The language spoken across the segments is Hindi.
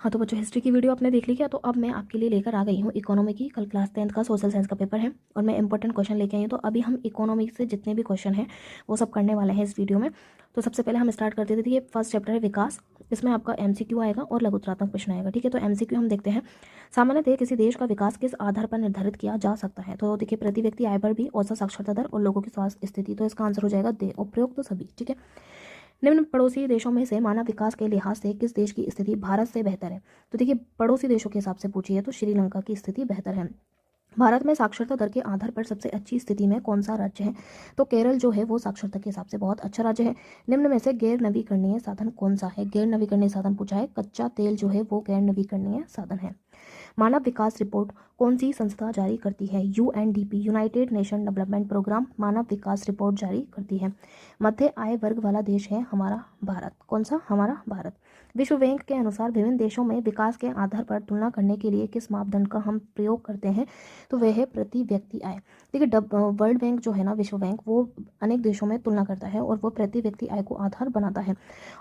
हाँ तो बच्चों, हिस्ट्री की वीडियो आपने देख ली क्या? तो अब मैं आपके लिए लेकर आ गई हूँ इकोनॉमी की। कल क्लास 10th का सोशल साइंस का पेपर है और मैं इंपॉर्टेंट क्वेश्चन लेके आई हूँ। तो अभी हम इकोनॉमी से जितने भी क्वेश्चन हैं वो सब करने वाले हैं इस वीडियो में। तो सबसे पहले हम स्टार्ट कर देते थे। ये फर्स्ट चैप्टर है विकास। इसमें आपका MCQ आएगा और लघुत्रात्मक प्रश्न आएगा। ठीक है, तो MCQ हम देखते हैं। सामान्यतः किसी देश का विकास किस आधार पर निर्धारित किया जा सकता है? तो देखिए, प्रति व्यक्ति आय पर भी, औसत साक्षरता दर और लोगों की स्वास्थ्य स्थिति। तो इसका आंसर हो जाएगा दे। उपयुक्त तो सभी। ठीक है, निम्न पड़ोसी देशों में से मानव विकास के लिहाज से किस देश की स्थिति भारत से बेहतर है? तो देखिए, पड़ोसी देशों के हिसाब से पूछी है तो श्रीलंका की स्थिति बेहतर है। भारत में साक्षरता दर के आधार पर सबसे अच्छी स्थिति में कौन सा राज्य है? तो केरल जो है वो साक्षरता के हिसाब से बहुत अच्छा राज्य है। निम्न में से गैर नवीकरणीय साधन कौन सा है? गैर नवीकरणीय साधन पूछा है, कच्चा तेल जो है वो गैर नवीकरणीय साधन है। मानव विकास रिपोर्ट कौन सी संस्था जारी करती है? UNDP, United Nation Development Programme मानव विकास रिपोर्ट जारी करती है। मध्य आय वर्ग वाला देश है हमारा भारत। कौन सा? हमारा भारत। विश्व बैंक के अनुसार विभिन्न देशों में विकास के आधार पर तुलना करने के लिए किस मापदंड का हम प्रयोग करते हैं? तो वह है प्रति व्यक्ति आय। देखिए, वर्ल्ड बैंक जो है ना, विश्व बैंक, वो अनेक देशों में तुलना करता है और वो प्रति व्यक्ति आय को आधार बनाता है।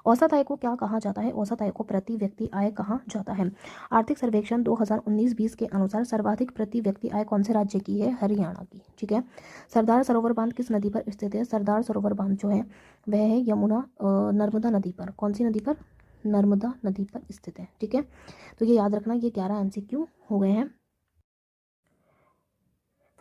औसत आय को क्या कहा जाता है? औसत आय को प्रति व्यक्ति आय कहा जाता है। आर्थिक सर्वेक्षण 2019-20 के अनुसार सर्वाधिक प्रति व्यक्ति आय कौन से राज्य की है? हरियाणा की। ठीक है, सरदार सरोवर बांध किस नदी पर स्थित है? सरदार सरोवर बांध जो है वह है नर्मदा नदी पर। कौन सी नदी पर? नर्मदा नदी पर स्थित है। ठीक है, तो ये याद रखना। ये 11 MCQ हो गए हैं।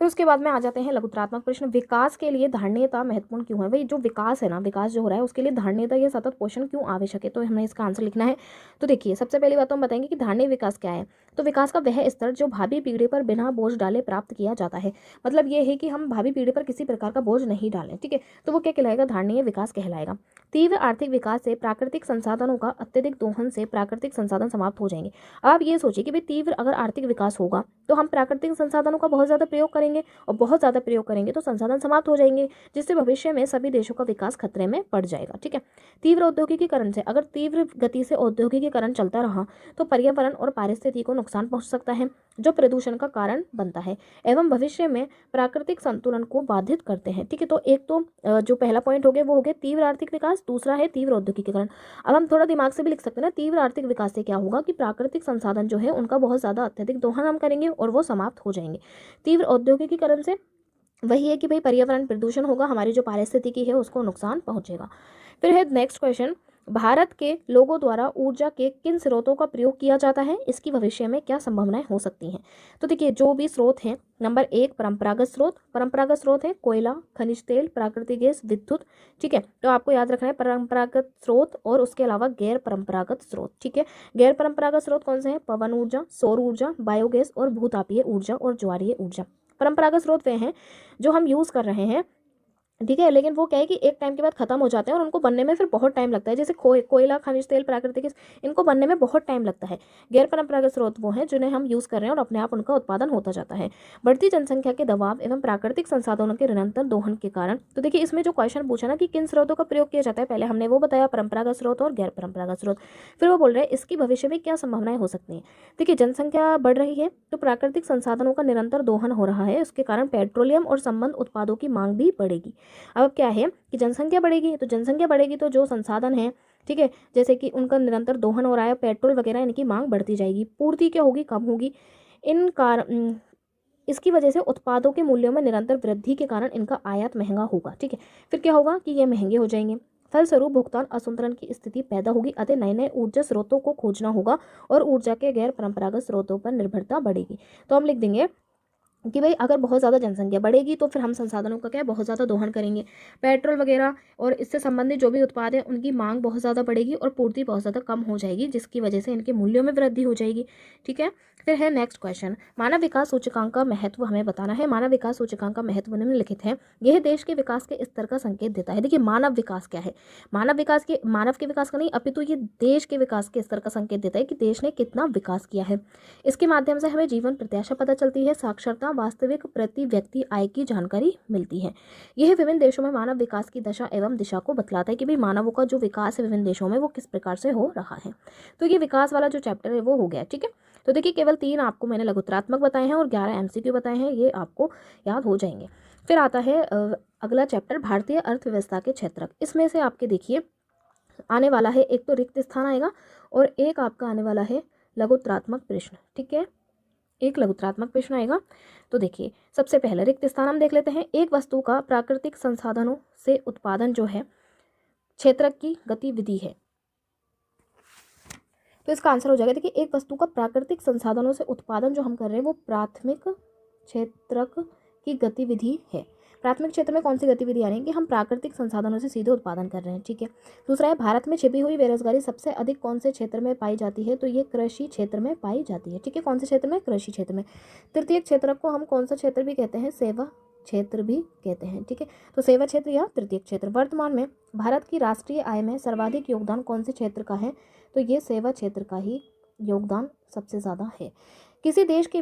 फिर उसके बाद में आ जाते हैं लघुत्रात्मक प्रश्न। विकास के लिए धारणीयता महत्वपूर्ण क्यों है? भाई, जो विकास है ना, विकास जो हो रहा है उसके लिए धारणीयता या सतत पोषण क्यों आवश्यक है? तो हमें इसका आंसर लिखना है। तो देखिए, सबसे पहली बात तो हम बताएंगे कि धारणीय विकास क्या है। तो विकास का वह स्तर जो भावी पीढ़ी पर बिना बोझ डाले प्राप्त किया जाता है। मतलब ये है कि हम भावी पीढ़ी पर किसी प्रकार का बोझ नहीं डालें। ठीक है, तो वो क्या कहलाएगा? धारणीय विकास कहलाएगा। तीव्र आर्थिक विकास से प्राकृतिक संसाधनों का अत्यधिक दोहन से प्राकृतिक संसाधन समाप्त हो जाएंगे। अब आप ये सोचिए कि भाई, तीव्र अगर आर्थिक विकास होगा तो हम प्राकृतिक संसाधनों का बहुत ज़्यादा प्रयोग करेंगे और बहुत ज़्यादा प्रयोग करेंगे तो संसाधन समाप्त हो जाएंगे, जिससे भविष्य में सभी देशों का विकास खतरे में पड़ जाएगा। ठीक है, तीव्र औद्योगिकीकरण से, अगर तीव्र गति से औद्योगिकीकरण चलता रहा तो पर्यावरण और पारिस्थितिकी को नुकसान पहुंच सकता है, जो प्रदूषण का कारण बनता है एवं भविष्य में प्राकृतिक संतुलन को बाधित करते हैं। ठीक है, तो एक तो जो पहला पॉइंट हो गया वो हो गया तीव्र आर्थिक विकास, दूसरा है तीव्र औद्योगिकीकरण। अब हम थोड़ा दिमाग से भी लिख सकते हैं ना, तीव्र आर्थिक विकास से क्या होगा कि प्राकृतिक संसाधन जो है उनका बहुत ज़्यादा अत्यधिक दोहन हम करेंगे और वो समाप्त हो जाएंगे। तीव्र औद्योगिकीकरण से वही है कि भाई पर्यावरण प्रदूषण होगा, हमारी जो पारिस्थितिकी है उसको नुकसान पहुंचेगा। फिर है नेक्स्ट क्वेश्चन, भारत के लोगों द्वारा ऊर्जा के किन स्रोतों का प्रयोग किया जाता है? इसकी भविष्य में क्या संभावनाएं हो सकती हैं? तो देखिए, जो भी स्रोत हैं, नंबर 1 परंपरागत स्रोत। परंपरागत स्रोत है कोयला, खनिज तेल, प्राकृतिक गैस, विद्युत। ठीक है, तो आपको याद रखना है परंपरागत स्रोत और उसके अलावा गैर परंपरागत स्रोत। ठीक है, गैर परंपरागत स्रोत कौन से हैं? पवन ऊर्जा, सौर ऊर्जा, बायोगैस और भूतापीय ऊर्जा और ज्वारीय ऊर्जा। परंपरागत स्रोत वे हैं जो हम यूज़ कर रहे हैं। ठीक है, लेकिन वो क्या है कि एक टाइम के बाद खत्म हो जाते हैं और उनको बनने में फिर बहुत टाइम लगता है। जैसे कोयला, खनिज तेल, प्राकृतिक गैस, इनको बनने में बहुत टाइम लगता है। गैर परंपरागत स्रोत वो हैं जिन्हें हम यूज़ कर रहे हैं और अपने आप उनका उत्पादन होता जाता है। बढ़ती जनसंख्या के दबाव एवं प्राकृतिक संसाधनों के निरंतर दोहन के कारण। तो देखिए, इसमें जो क्वेश्चन पूछा ना कि किन स्रोतों का प्रयोग किया जाता है, पहले हमने वो बताया, परंपरागत स्रोत और गैर परंपरागत स्रोत। फिर वो बोल रहे हैं इसकी भविष्य में क्या संभावनाएं हो सकती हैं। देखिए, जनसंख्या बढ़ रही है तो प्राकृतिक संसाधनों का निरंतर दोहन हो रहा है, उसके कारण पेट्रोलियम और संबंध उत्पादों की मांग भी बढ़ेगी। अब क्या है कि जनसंख्या बढ़ेगी तो जो संसाधन है, ठीक है, जैसे कि उनका निरंतर दोहन हो रहा है, पेट्रोल वगैरह, इनकी मांग बढ़ती जाएगी। पूर्ति क्या होगी? कम होगी। इसकी वजह से उत्पादों के मूल्यों में निरंतर वृद्धि के कारण इनका आयात महंगा होगा। ठीक है, फिर क्या होगा कि ये महंगे हो जाएंगे। फलस्वरूप भुगतान असंतुलन की स्थिति पैदा होगी, अतः नए नए ऊर्जा स्रोतों को खोजना होगा और ऊर्जा के गैर परंपरागत स्रोतों पर निर्भरता बढ़ेगी। तो हम लिख देंगे कि भाई, अगर बहुत ज़्यादा जनसंख्या बढ़ेगी तो फिर हम संसाधनों का क्या है, बहुत ज़्यादा दोहन करेंगे। पेट्रोल वगैरह और इससे संबंधित जो भी उत्पाद है उनकी मांग बहुत ज़्यादा बढ़ेगी और पूर्ति बहुत ज़्यादा कम हो जाएगी, जिसकी वजह से इनके मूल्यों में वृद्धि हो जाएगी। ठीक है, फिर है नेक्स्ट क्वेश्चन, मानव विकास सूचकांक का महत्व हमें बताना है। मानव विकास सूचकांक का महत्व निम्नलिखित है। यह देश के विकास के स्तर का संकेत देता है। देखिए, मानव विकास क्या है? मानव के विकास का नहीं, अपितु ये देश के विकास के स्तर का संकेत देता है कि देश ने कितना विकास किया है। इसके माध्यम से हमें जीवन प्रत्याशा पता चलती है, साक्षरता, वास्तविक प्रति व्यक्ति आय की जानकारी मिलती है। यह विभिन्न देशों में मानव विकास की दशा एवं दिशा को बतलाता है कि भाई, मानवों का जो विकास है विभिन्न देशों में वो किस प्रकार से हो रहा है। तो ये विकास वाला जो चैप्टर है वो हो गया। ठीक है, तो देखिए, केवल 3 आपको मैंने लघुत्रात्मक बताए हैं और 11 MCQ बताए हैं, ये आपको याद हो जाएंगे। फिर आता है अगला चैप्टर, भारतीय अर्थव्यवस्था के क्षेत्रक। इसमें से आपके देखिए आने वाला है, एक तो रिक्त स्थान आएगा और एक आपका आने वाला है लघुत्तरात्मक प्रश्न। ठीक है, एक लघुत्तरात्मक प्रश्न आएगा। तो देखिए सबसे पहले रिक्त स्थान हम देख लेते हैं। एक वस्तु का प्राकृतिक संसाधनों से उत्पादन जो है क्षेत्रक की गतिविधि है। तो इसका आंसर हो जाएगा, देखिए एक वस्तु का प्राकृतिक संसाधनों से उत्पादन जो हम कर रहे हैं वो प्राथमिक क्षेत्रक की गतिविधि है। प्राथमिक क्षेत्र में कौन सी गतिविधि आ रही है कि हम प्राकृतिक संसाधनों से सीधे उत्पादन कर रहे हैं। ठीक है, दूसरा है भारत में छिपी हुई बेरोजगारी सबसे अधिक कौन से क्षेत्र में पाई जाती है, तो ये कृषि क्षेत्र में पाई जाती है। ठीक है, कौन से क्षेत्र में, कृषि क्षेत्र में। तृतीय क्षेत्र को हम कौन सा क्षेत्र भी कहते हैं, सेवा क्षेत्र भी कहते हैं। ठीक है, तो सेवा क्षेत्र या तृतीय क्षेत्र। वर्तमान में भारत की राष्ट्रीय आय में सर्वाधिक योगदान कौन से क्षेत्र का है, तो ये सेवा क्षेत्र का ही योगदान सबसे ज़्यादा है। किसी देश के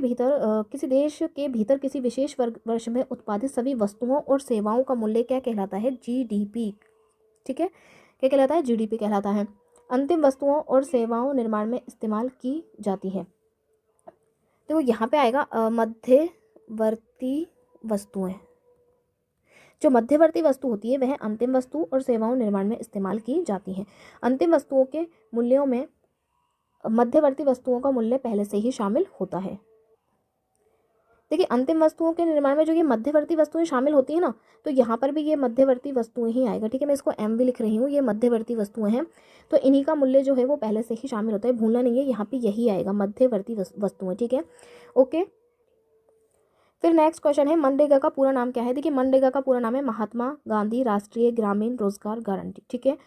भीतर किसी विशेष वर्ष में उत्पादित सभी वस्तुओं और सेवाओं का मूल्य क्या कहलाता है, जीडीपी। ठीक है, क्या कहलाता है, जीडीपी कहलाता है। अंतिम वस्तुओं और सेवाओं निर्माण में इस्तेमाल की जाती है। तो यहाँ पे आएगा मध्यवर्ती वस्तुएं। जो मध्यवर्ती वस्तु होती है वह अंतिम वस्तु और सेवाओं निर्माण में इस्तेमाल की जाती हैं। अंतिम वस्तुओं के मूल्यों में मध्यवर्ती वस्तुओं का मूल्य पहले से ही शामिल होता है। देखिए अंतिम वस्तुओं के निर्माण में जो ये मध्यवर्ती वस्तुएं शामिल होती है ना, तो यहाँ पर भी ये मध्यवर्ती वस्तुएं ही आएगा। ठीक है, मैं इसको एम भी लिख रही हूँ, ये मध्यवर्ती वस्तुएं हैं, तो इन्हीं का मूल्य जो है वो पहले से ही शामिल होता है, भूलना नहीं है, यहाँ पे यही आएगा मध्यवर्ती वस्तुएं। ठीक है, ओके। फिर नेक्स्ट क्वेश्चन है मनरेगा का पूरा नाम क्या है। देखिए मनरेगा का पूरा नाम है महात्मा गांधी राष्ट्रीय ग्रामीण रोजगार गारंटी। ठीक है,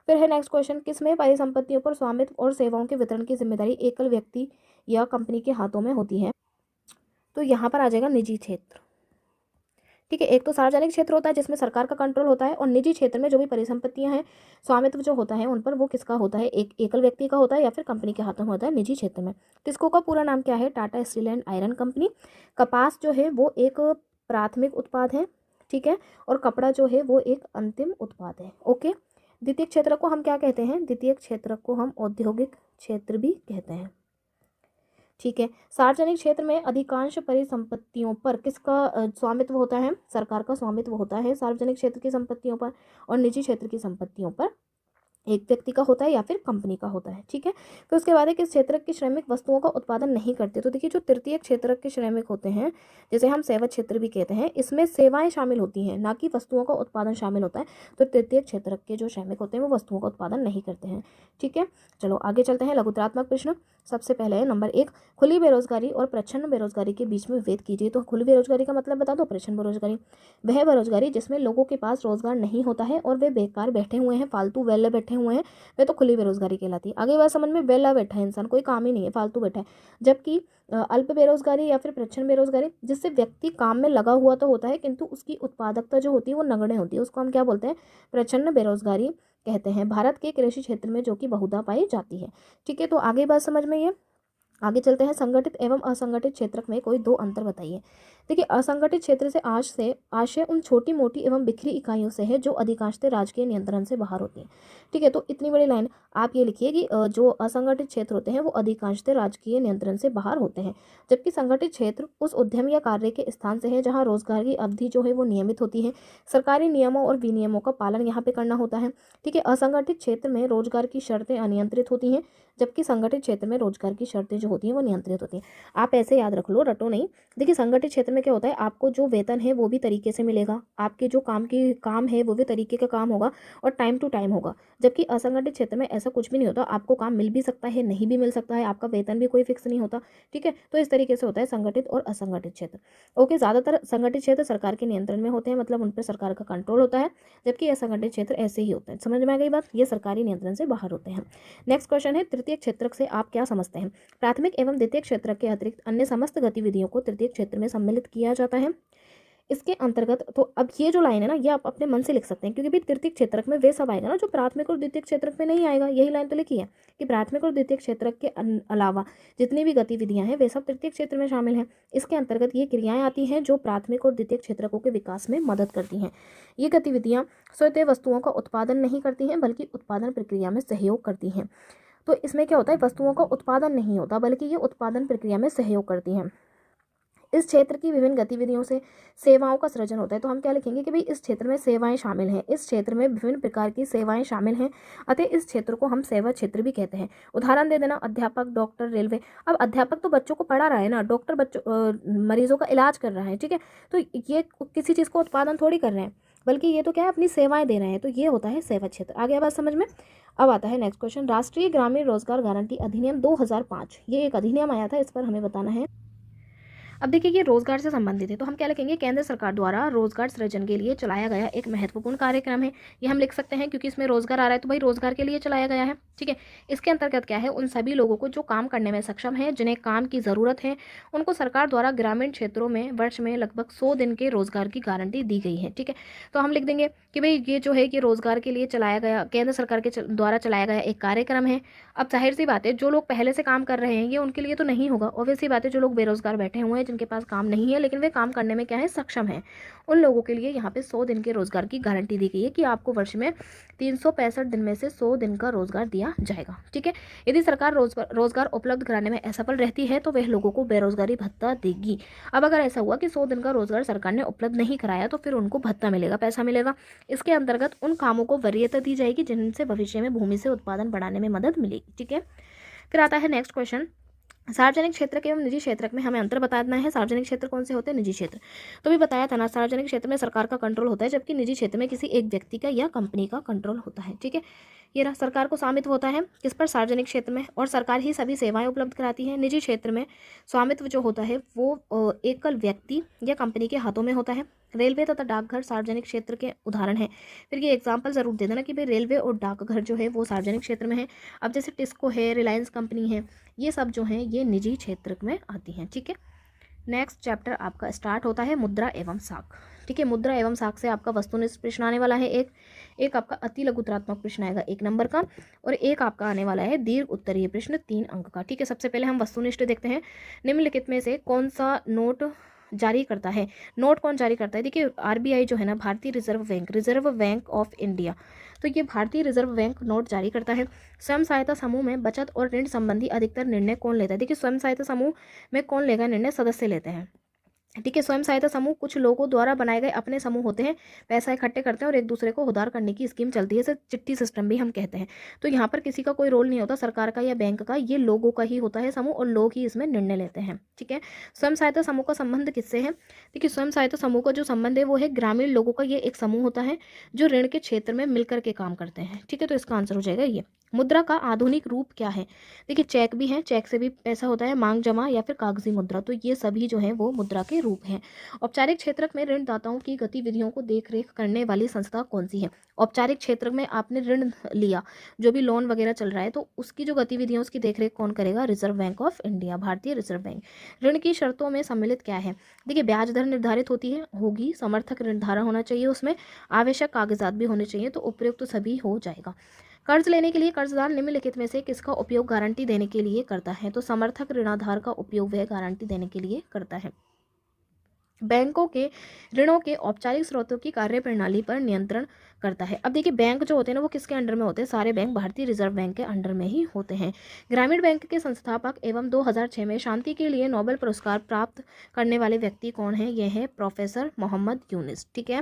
फिर है नेक्स्ट क्वेश्चन, किसमें परिसंपत्तियों पर स्वामित्व और सेवाओं के वितरण की जिम्मेदारी एकल व्यक्ति या कंपनी के हाथों में होती है, तो यहाँ पर आ जाएगा निजी क्षेत्र। ठीक है, एक तो सार्वजनिक क्षेत्र होता है जिसमें सरकार का कंट्रोल होता है, और निजी क्षेत्र में जो भी परिसंपत्तियां हैं स्वामित्व जो होता है उन पर वो किसका होता है, एक एकल व्यक्ति का होता है या फिर कंपनी के हाथों में होता है निजी क्षेत्र में। टिस्को का पूरा नाम क्या है, Tata steel and iron company. कपास जो है वो एक प्राथमिक उत्पाद है। ठीक है, और कपड़ा जो है वो एक अंतिम उत्पाद है। ओके, द्वितीय क्षेत्र को हम क्या कहते हैं, द्वितीय क्षेत्र को हम औद्योगिक क्षेत्र भी कहते हैं। ठीक है, सार्वजनिक क्षेत्र में अधिकांश परिसंपत्तियों पर किसका स्वामित्व होता है, सरकार का स्वामित्व होता है सार्वजनिक क्षेत्र की संपत्तियों पर, और निजी क्षेत्र की संपत्तियों पर एक व्यक्ति का होता है या फिर कंपनी का होता है। ठीक है, फिर उसके बाद है किस क्षेत्र की श्रमिक वस्तुओं का उत्पादन नहीं करते, तो देखिए जो तृतीय क्षेत्र के श्रमिक होते हैं जैसे हम सेवा क्षेत्र भी कहते हैं, इसमें सेवाएं शामिल होती हैं ना कि वस्तुओं का उत्पादन शामिल होता है। तो तृतीय क्षेत्र के जो श्रमिक होते हैं वो वस्तुओं का उत्पादन नहीं करते हैं। ठीक है, चलो आगे चलते हैं। लघुत्तरात्मक प्रश्न सबसे पहले है नंबर 1, खुली बेरोजगारी और प्रच्छन्न बेरोजगारी के बीच में भेद कीजिए। तो खुली बेरोजगारी का मतलब बता दो, प्रच्छन्न बेरोजगारी वह बेरोजगारी जिसमें लोगों के पास रोजगार नहीं होता है और वे बेकार बैठे हुए हैं, फालतू वेले बैठे हुए हैं, वे तो खुली बेरोजगारी कहलाती है। आगे बात समझ में, वेला बैठा है इंसान, कोई काम ही नहीं है, फालतू बैठा है। जबकि अल्प बेरोजगारी या फिर प्रच्छन्न बेरोजगारी जिससे व्यक्ति काम में लगा हुआ तो होता है किंतु उसकी उत्पादकता जो होती है वो नगण्य होती है, उसको हम क्या बोलते हैं, प्रच्छन्न बेरोजगारी कहते हैं। भारत के कृषि क्षेत्र में जो कि बहुधा पाई जाती है। ठीक है, तो आगे बात समझ में ये, आगे चलते हैं। संगठित एवं असंगठित क्षेत्र में कोई दो अंतर बताइए। देखिए असंगठित क्षेत्र से आशय उन छोटी मोटी एवं बिखरी इकाइयों से है जो अधिकांशतः राजकीय नियंत्रण से बाहर होती हैं। ठीक है, तो इतनी बड़ी लाइन आप ये लिखिए कि जो असंगठित क्षेत्र होते हैं वो अधिकांशतः राजकीय नियंत्रण से बाहर होते हैं, जबकि संगठित क्षेत्र उस उद्यम या कार्य के स्थान से है जहाँ रोजगार की अवधि जो है वो नियमित होती है, सरकारी नियमों और विनियमों का पालन यहाँ पे करना होता है। ठीक है, असंगठित क्षेत्र में रोजगार की शर्तें अनियंत्रित होती हैं, जबकि संगठित क्षेत्र में रोजगार की शर्तें जो होती हैं वो नियंत्रित होती हैं। आप ऐसे याद रख लो, रटो नहीं। देखिए संगठित क्षेत्र में क्या होता है, आपको जो वेतन है वो भी तरीके से मिलेगा, आपके जो काम है वो भी तरीके का काम होगा और टाइम टू टाइम होगा। जबकि असंगठित क्षेत्र में ऐसा कुछ भी नहीं होता, आपको काम मिल भी सकता है, नहीं भी मिल सकता है, आपका वेतन भी कोई फिक्स नहीं होता। ठीक है, तो इस तरीके से होता है संगठित और असंगठित क्षेत्र। ओके, ज़्यादातर संगठित क्षेत्र सरकार के नियंत्रण में होते हैं, मतलब उन पर सरकार का कंट्रोल होता है, जबकि असंगठित क्षेत्र ऐसे ही होते हैं। समझ में आ गई बात, ये सरकारी नियंत्रण से बाहर होते हैं। नेक्स्ट क्वेश्चन है, तृतीय क्षेत्र से आप क्या समझते हैं। प्राथमिक एवं द्वितीय क्षेत्र के अतिरिक्त अन्य समस्त गतिविधियों को तृतीय क्षेत्र में सम्मिलित किया जाता है। इसके अंतर्गत तो अब ये जो लाइन है ना ये आप अपने मन से लिख सकते हैं, क्योंकि भी तृतीय क्षेत्रक में वे सब आएगा ना जो प्राथमिक और द्वितीय क्षेत्रक में नहीं आएगा। यही लाइन तो लिखी है कि प्राथमिक और द्वितीय क्षेत्रक के अलावा जितनी भी गतिविधियां हैं वे सब तृतीय क्षेत्र में शामिल हैं। इसके अंतर्गत ये क्रियाएं आती हैं जो प्राथमिक और द्वितीय क्षेत्रकों के विकास में मदद करती हैं। ये गतिविधियां स्वतः वस्तुओं का उत्पादन नहीं करती हैं बल्कि उत्पादन प्रक्रिया में सहयोग करती हैं। तो इसमें क्या होता है, वस्तुओं का उत्पादन नहीं होता बल्कि ये उत्पादन प्रक्रिया में सहयोग करती हैं। इस क्षेत्र की विभिन्न गतिविधियों से सेवाओं का सृजन होता है। तो हम क्या लिखेंगे कि भाई इस क्षेत्र में सेवाएं शामिल हैं, इस क्षेत्र में विभिन्न प्रकार की सेवाएं शामिल हैं, अतः इस क्षेत्र को हम सेवा क्षेत्र भी कहते हैं। उदाहरण दे देना, अध्यापक, डॉक्टर, रेलवे। अब अध्यापक तो बच्चों को पढ़ा रहा है ना, डॉक्टर बच्चों मरीजों का इलाज कर रहा है, ठीक है। तो ये किसी चीज़ को उत्पादन थोड़ी कर रहे हैं, बल्कि ये तो क्या है, अपनी सेवाएं दे रहे हैं। तो ये होता है सेवा क्षेत्र। आ गया बात समझ में। अब आता है नेक्स्ट क्वेश्चन, राष्ट्रीय ग्रामीण रोजगार गारंटी अधिनियम 2005, ये एक अधिनियम आया था, इस पर हमें बताना है। अब देखिए ये रोजगार से संबंधित है, तो हम क्या लिखेंगे, केंद्र सरकार द्वारा रोजगार सृजन के लिए चलाया गया एक महत्वपूर्ण कार्यक्रम है। ये हम लिख सकते हैं क्योंकि इसमें रोजगार आ रहा है, तो भाई रोजगार के लिए चलाया गया है, ठीक है। इसके अंतर्गत क्या है, उन सभी लोगों को जो काम करने में सक्षम है, जिन्हें काम की जरूरत है, उनको सरकार द्वारा ग्रामीण क्षेत्रों में वर्ष में लगभग 100 दिन के रोजगार की गारंटी दी गई है, ठीक है। तो हम लिख देंगे कि भाई ये जो है कि रोजगार के लिए चलाया गया, केंद्र सरकार के द्वारा चलाया गया एक कार्यक्रम है। अब जाहिर सी बात है, जो लोग पहले से काम कर रहे हैं ये उनके लिए तो नहीं होगा, ऑब्वियस सी बात है। जो लोग बेरोजगार बैठे हुए हैं, जिनके पास काम नहीं है लेकिन वे काम करने में क्या है, सक्षम है, उन लोगों के लिए यहाँ पे 100 दिन के रोजगार की गारंटी दी गई है कि आपको वर्ष में 365 दिन में से 100 दिन का रोजगार दिया जाएगा, ठीक है। यदि सरकार रोजगार उपलब्ध कराने में असफल रहती है तो वह लोगों को बेरोजगारी भत्ता देगी। अब अगर ऐसा हुआ कि 100 दिन का रोजगार सरकार ने उपलब्ध नहीं कराया तो फिर उनको भत्ता मिलेगा, पैसा मिलेगा। इसके अंतर्गत उन कामों को वरीयता दी जाएगी जिनसे भविष्य में भूमि से उत्पादन बढ़ाने में मदद मिलेगी, ठीक है। फिर आता है नेक्स्ट क्वेश्चन, सार्वजनिक क्षेत्र के एवं निजी क्षेत्र में हमें अंतर बताना है। सार्वजनिक क्षेत्र कौन से होते हैं, निजी क्षेत्र। तो भी बताया था ना, सार्वजनिक क्षेत्र में सरकार का कंट्रोल होता है, जबकि निजी क्षेत्र में किसी एक व्यक्ति का या कंपनी का कंट्रोल होता है, ठीक है। ये रहा, सरकार को स्वामित्व होता है किस पर, सार्वजनिक क्षेत्र में, और सरकार ही सभी सेवाएं उपलब्ध कराती है। निजी क्षेत्र में स्वामित्व जो होता है वो एकल व्यक्ति या कंपनी के हाथों में होता है। रेलवे तथा डाकघर सार्वजनिक क्षेत्र के उदाहरण है। फिर ये एग्जाम्पल जरूर दे देना कि भाई रेलवे और डाकघर जो है वो सार्वजनिक क्षेत्र में है। अब जैसे टिस्को है, रिलायंस कंपनी है, ये सब जो है ये निजी क्षेत्र में आती हैं, ठीक है। नेक्स्ट चैप्टर आपका स्टार्ट होता है मुद्रा एवं साख, ठीक है। मुद्रा एवं साख से आपका वस्तुनिष्ठ प्रश्न आने वाला है, एक आपका अति लघुत्रात्मक प्रश्न आएगा 1 नंबर का, और एक आपका आने वाला है दीर्घ उत्तरीय प्रश्न 3 अंक का, ठीक है। सबसे पहले हम वस्तुनिष्ठ देखते हैं, निम्नलिखित में से कौन सा नोट जारी करता है। नोट कौन जारी करता है, देखिए आरबीआई जो है ना, भारतीय रिजर्व बैंक ऑफ इंडिया, तो ये भारतीय रिजर्व बैंक नोट जारी करता है। स्वयं सहायता समूह में बचत और ऋण संबंधी अधिकतर निर्णय कौन लेता है, देखिए स्वयं सहायता समूह में कौन लेगा निर्णय, सदस्य लेते हैं, ठीक है। स्वयं सहायता समूह कुछ लोगों द्वारा बनाए गए अपने समूह होते हैं, पैसा इकट्ठे करते हैं और एक दूसरे को उधार करने की स्कीम चलती है, इसे चिट्ठी सिस्टम भी हम कहते हैं। तो यहाँ पर किसी का कोई रोल नहीं होता, सरकार का या बैंक का, ये लोगों का ही होता है समूह, और लोग ही इसमें निर्णय लेते हैं, ठीक है। स्वयं सहायता समूह का संबंध किससे है, देखिए स्वयं सहायता समूह का जो संबंध है वो है ग्रामीण लोगों का। ये एक समूह होता है जो ऋण के क्षेत्र में मिलकर के काम करते हैं, ठीक है। तो इसका आंसर हो जाएगा ये। मुद्रा का आधुनिक रूप क्या है, देखिए चेक भी है, चेक से भी पैसा होता है, मांग जमा या फिर कागजी मुद्रा, तो ये सभी जो है वो मुद्रा के रूप हैं। औपचारिक क्षेत्र में ऋणदाताओं की गतिविधियों को देखरेख करने वाली संस्था कौन सी है। औपचारिक क्षेत्र में आपने ऋण लिया, जो भी लोन वगैरह चल रहा है, तो उसकी जो गतिविधियां उसकी देखरेख कौन करेगा, रिजर्व बैंक ऑफ इंडिया, भारतीय रिजर्व बैंक। ऋण की शर्तों में सम्मिलित क्या है, देखिए ब्याज दर निर्धारित होगी, समर्थक निर्धारण होना चाहिए, उसमें आवश्यक कागजात भी होने चाहिए, तो उपयुक्त सभी हो जाएगा। कर्ज लेने के लिए कर्जदार निम्नलिखित में से किसका उपयोग गारंटी देने के लिए करता है, तो समर्थक ऋणाधार का उपयोग वह गारंटी देने के लिए करता है। बैंकों के ऋणों के औपचारिक स्रोतों की कार्यप्रणाली पर नियंत्रण करता है। अब देखिए बैंक जो होते हैं ना वो किसके अंडर में होते हैं, सारे बैंक भारतीय रिजर्व बैंक के अंडर में ही होते हैं। ग्रामीण बैंक के संस्थापक एवं 2006 में शांति के लिए नोबेल पुरस्कार प्राप्त करने वाले व्यक्ति कौन है, यह है प्रोफेसर मोहम्मद यूनिस, ठीक है।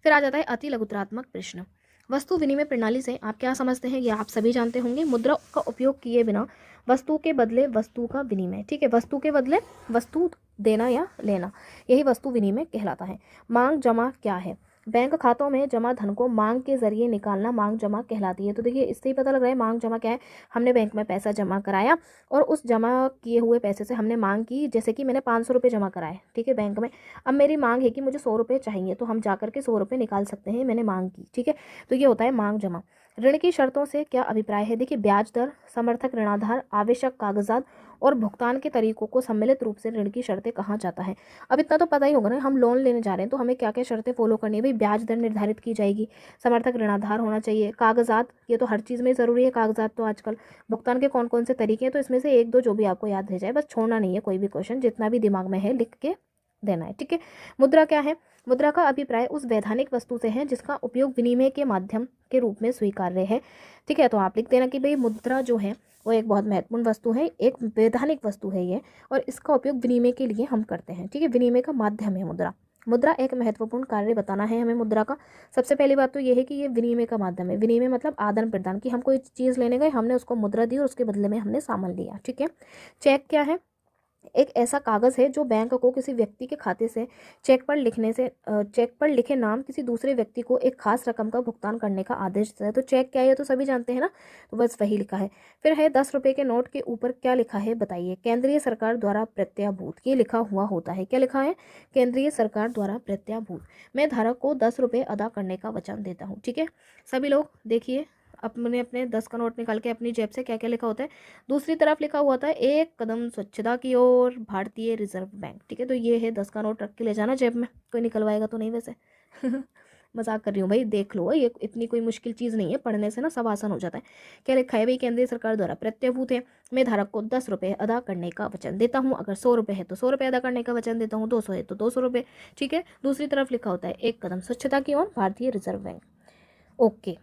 फिर आ जाता है अति लघुत्रात्मक प्रश्न। वस्तु विनिमय प्रणाली से आप क्या समझते हैं, ये आप सभी जानते होंगे। मुद्रा का उपयोग किए बिना वस्तु के बदले वस्तु का विनिमय, ठीक है। वस्तु के बदले वस्तु देना या लेना, यही वस्तु विनिमय कहलाता है। मांग जमा क्या है, बैंक खातों में जमा धन को मांग के जरिए निकालना मांग जमा कहलाती है। तो देखिए इससे ही पता लग रहा है मांग जमा क्या है, हमने बैंक में पैसा जमा कराया और उस जमा किए हुए पैसे से हमने मांग की, जैसे कि मैंने 500 रुपये जमा कराए, ठीक है, बैंक में। अब मेरी मांग है कि मुझे 100 रुपये चाहिए, तो हम जाकर के 100 रुपये निकाल सकते हैं, मैंने मांग की, ठीक है। तो ये होता है मांग जमा। ऋण की शर्तों से क्या अभिप्राय है, देखिए ब्याज दर, समर्थक ऋणाधार, आवश्यक कागजात और भुगतान के तरीकों को सम्मिलित रूप से ऋण की शर्तें कहा जाता है। अब इतना तो पता ही होगा ना, हम लोन लेने जा रहे हैं तो हमें क्या क्या शर्तें फॉलो करनी है, भाई ब्याज दर निर्धारित की जाएगी, समर्थक ऋणाधार होना चाहिए, कागजात, ये तो हर चीज़ में ज़रूरी है कागजात, तो आजकल भुगतान के कौन कौन से तरीके हैं, तो इसमें से 1-2 जो भी आपको याद रह जाए, बस छोड़ना नहीं है कोई भी क्वेश्चन, जितना भी दिमाग में है लिख के देना है। ठीक है, मुद्रा क्या है? मुद्रा का अभिप्राय उस वैधानिक वस्तु से है जिसका उपयोग विनिमय के माध्यम के रूप में स्वीकार्य है। ठीक है, तो आप लिख देना कि भाई मुद्रा जो है वो एक बहुत महत्वपूर्ण वस्तु है, एक वैधानिक वस्तु है ये, और इसका उपयोग विनिमय के लिए हम करते हैं। ठीक है, विनिमय का माध्यम है मुद्रा। मुद्रा एक महत्वपूर्ण कार्य बताना है हमें मुद्रा का। सबसे पहली बात तो ये है कि ये विनिमय का माध्यम है। विनिमय मतलब आदान प्रदान, कि हम कोई चीज़ लेने गए, हमने उसको मुद्रा दी और उसके बदले में हमने सामान लिया। ठीक है, चेक क्या है? एक ऐसा कागज़ है जो बैंक को किसी व्यक्ति के खाते से चेक पर लिखे नाम किसी दूसरे व्यक्ति को एक खास रकम का भुगतान करने का आदेश देता है। तो चेक क्या है, तो सभी जानते हैं ना, तो बस वही लिखा है। फिर है 10 रुपये के नोट के ऊपर क्या लिखा है बताइए? केंद्रीय सरकार द्वारा प्रत्याभूत, ये लिखा हुआ होता है। क्या लिखा है? केंद्रीय सरकार द्वारा प्रत्याभूत। मैं धारक को 10 रुपये अदा करने का वचन देता हूँ। ठीक है, सभी लोग देखिए अपने 10 का नोट निकाल के अपनी जेब से क्या क्या लिखा होता है। दूसरी तरफ लिखा हुआ था एक कदम स्वच्छता की ओर, भारतीय रिजर्व बैंक। ठीक है, तो ये है 10 का नोट, रख के ले जाना जेब में, कोई निकलवाएगा तो नहीं वैसे। मजाक कर रही हूँ भाई, देख लो, ये इतनी कोई मुश्किल चीज़ नहीं है, पढ़ने से ना सब आसान हो जाता है। क्या लिखा है भाई? केंद्रीय सरकार द्वारा प्रत्याभूत है, मैं धारक को 10 रुपये अदा करने का वचन देता हूँ। अगर 100 रुपये है तो 100 रुपये अदा करने का वचन देता हूँ, 200 है तो 200 रुपये। ठीक है, दूसरी तरफ लिखा होता है एक कदम स्वच्छता की ओर, भारतीय रिजर्व बैंक। ओके,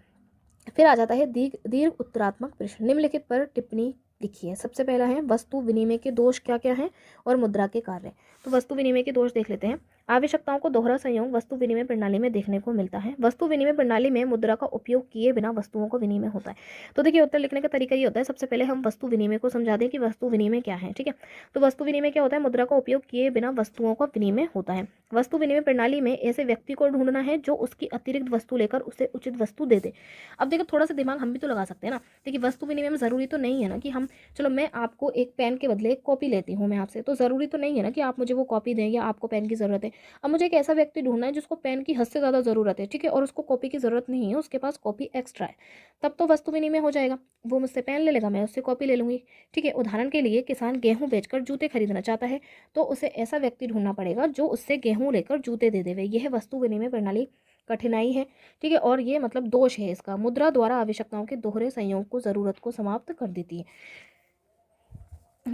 फिर आ जाता है दीर्घ उत्तरात्मक प्रश्न। निम्नलिखित पर टिप्पणी लिखिए। सबसे पहला है वस्तु विनिमय के दोष क्या क्या हैं और मुद्रा के कार्य। तो वस्तु विनिमय के दोष देख लेते हैं। आवश्यकताओं को दोहरा संयोग वस्तु विनिमय प्रणाली में देखने को मिलता है। वस्तु विनिमय प्रणाली में मुद्रा का उपयोग किए बिना वस्तुओं को विनिमय होता है। तो देखिए, उत्तर लिखने का तरीका ये होता है, सबसे पहले हम वस्तु विनिमय को समझा दें कि वस्तु विनिमय क्या है। ठीक है, तो वस्तु विनिमय क्या होता है? मुद्रा का उपयोग किए बिना वस्तुओं का विनिमय होता है। वस्तु विनिमय प्रणाली में ऐसे व्यक्ति को ढूंढना है जो उसकी अतिरिक्त वस्तु लेकर उसे उचित वस्तु दे दे। अब देखो, थोड़ा सा दिमाग हम भी तो लगा सकते हैं ना। देखिए, वस्तु विनिमय में ज़रूरी तो नहीं है ना कि हम, चलो मैं आपको एक पेन के बदले एक कॉपी लेती हूँ मैं आपसे, तो ज़रूरी तो नहीं है ना कि आप मुझे वो कॉपी दें या आपको पेन की ज़रूरत है। अब मुझे एक ऐसा व्यक्ति ढूंढना है जिसको पेन की हद से ज़्यादा ज़रूरत है। ठीक है, और उसको कॉपी की ज़रूरत नहीं है, उसके पास कॉपी एक्स्ट्रा है, तब तो वस्तु विनिमय हो जाएगा। वो मुझसे पेन ले लेगा, मैं उससे कॉपी ले लूँगी। ठीक है, उदाहरण के लिए किसान गेहूँ बेचकर जूते खरीदना चाहता है, तो उसे ऐसा व्यक्ति ढूंढना पड़ेगा जो उससे गेहूँ लेकर जूते दे देवे। यह वस्तु विनिमय प्रणाली कठिनाई है। ठीक है, और ये मतलब दोष है इसका। मुद्रा द्वारा आवश्यकताओं के दोहरे संयोग को, ज़रूरत को समाप्त कर देती है।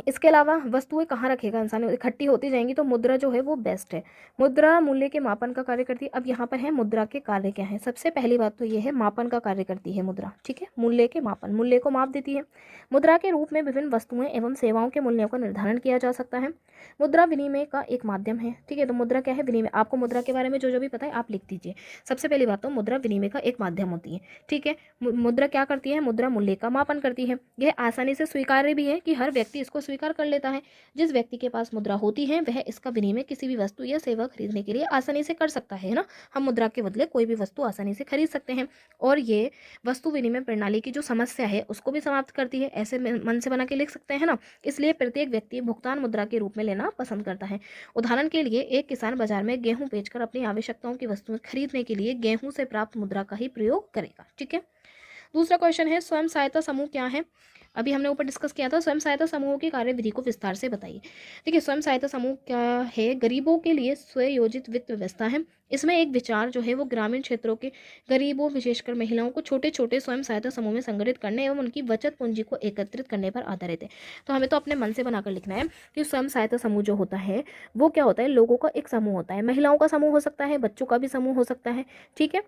इसके अलावा वस्तुएं कहाँ रखेगा इंसान, इकट्ठी होती जाएंगी, तो मुद्रा जो है वो बेस्ट है। मुद्रा मूल्य के मापन का कार्य करती है। अब यहाँ पर है मुद्रा के कार्य क्या है। सबसे पहली बात तो ये है, मापन का कार्य करती है मुद्रा। ठीक है, मूल्य के मापन, मूल्य को माप देती है। मुद्रा के रूप में विभिन्न वस्तुएं एवं सेवाओं के मूल्यों का निर्धारण किया जा सकता है। मुद्रा विनिमय का एक माध्यम है। ठीक है, तो मुद्रा क्या है? विनिमय। आपको मुद्रा के बारे में जो जो भी पता है आप लिख दीजिए। सबसे पहली बात तो मुद्रा विनिमय का एक माध्यम होती है। ठीक है, मुद्रा क्या करती है? मुद्रा मूल्य का मापन करती है। यह आसानी से स्वीकार्य भी है कि हर व्यक्ति इसको स्वीकार कर लेता है। जिस व्यक्ति के पास मुद्रा होती है वह इसका विनिमय किसी भी वस्तु या सेवा खरीदने के लिए आसानी से कर सकता है ना। हम मुद्रा के बदले कोई भी वस्तु आसानी से खरीद सकते हैं, और ये वस्तु विनिमय प्रणाली की जो समस्या है उसको भी समाप्त करती है। ऐसे मन से बना के लिख सकते हैं ना। इसलिए प्रत्येक व्यक्ति भुगतान मुद्रा के रूप में लेना पसंद करता है। उदाहरण के लिए एक किसान बाजार में गेहूं बेचकर अपनी आवश्यकताओं की वस्तुएं खरीदने के लिए गेहूं से प्राप्त मुद्रा का ही प्रयोग करेगा। ठीक है, दूसरा क्वेश्चन है स्वयं सहायता समूह क्या है। अभी हमने ऊपर डिस्कस किया था। स्वयं सहायता समूहों की कार्यविधि को विस्तार से बताइए। देखिए, स्वयं सहायता समूह क्या है? गरीबों के लिए स्वयोजित वित्त व्यवस्था है। इसमें एक विचार जो है वो ग्रामीण क्षेत्रों के गरीबों, विशेषकर महिलाओं को छोटे छोटे स्वयं सहायता समूह में संगठित करने एवं उनकी बचत पूंजी को एकत्रित करने पर आधारित है। तो हमें तो अपने मन से बनाकर लिखना है कि स्वयं सहायता समूह जो होता है वो क्या होता है? लोगों का एक समूह होता है। महिलाओं का समूह हो सकता है, बच्चों का भी समूह हो सकता है। ठीक है,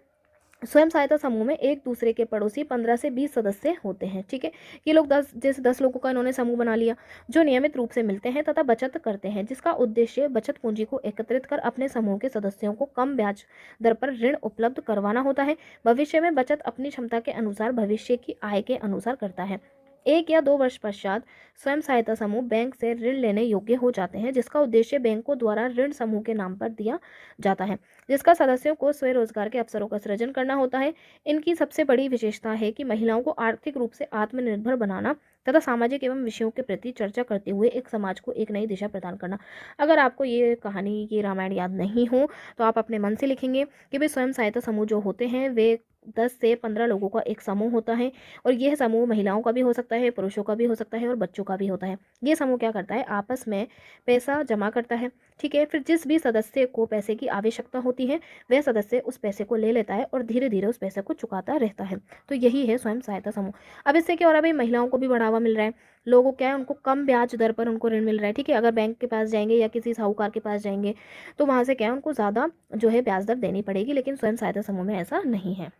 स्वयं सहायता समूह में एक दूसरे के पड़ोसी 15 से 20 सदस्य होते हैं। ठीक है, ये लोग 10 लोगों का इन्होंने समूह बना लिया, जो नियमित रूप से मिलते हैं तथा बचत करते हैं, जिसका उद्देश्य बचत पूंजी को एकत्रित कर अपने समूह के सदस्यों को कम ब्याज दर पर ऋण उपलब्ध करवाना होता है। भविष्य में बचत अपनी क्षमता के अनुसार भविष्य की आय के अनुसार करता है। 1 या 2 वर्ष पश्चात स्वयं सहायता समूह बैंक से ऋण लेने योग्य हो जाते हैं, जिसका उद्देश्य बैंकों द्वारा ऋण समूह के नाम पर दिया जाता है, जिसका सदस्यों को स्वरोजगार के अवसरों का सृजन करना होता है। इनकी सबसे बड़ी विशेषता है कि महिलाओं को आर्थिक रूप से आत्मनिर्भर बनाना तथा सामाजिक एवं विषयों के प्रति चर्चा करते हुए एक समाज को एक नई दिशा प्रदान करना। अगर आपको ये कहानी, ये रामायण याद नहीं हो तो आप अपने मन से लिखेंगे कि भाई स्वयं सहायता समूह जो होते हैं वे 10 से 15 लोगों का एक समूह होता है, और यह समूह महिलाओं का भी हो सकता है, पुरुषों का भी हो सकता है और बच्चों का भी होता है। ये समूह क्या करता है? आपस में पैसा जमा करता है। ठीक है। फिर जिस भी सदस्य को पैसे की आवश्यकता होती है वह सदस्य उस पैसे को ले लेता है और धीरे धीरे उस पैसे को चुकाता रहता है। तो यही है स्वयं सहायता समूह। अब इससे क्या हो रहा है भाई, महिलाओं को भी बढ़ावा मिल रहा है। लोगों क्या है, उनको कम ब्याज दर पर उनको ऋण मिल रहा है। ठीक है, अगर बैंक के पास जाएंगे या किसी साहूकार के पास जाएंगे तो वहाँ से क्या है, उनको ज़्यादा जो है ब्याज दर देनी पड़ेगी, लेकिन स्वयं सहायता समूह में ऐसा नहीं है।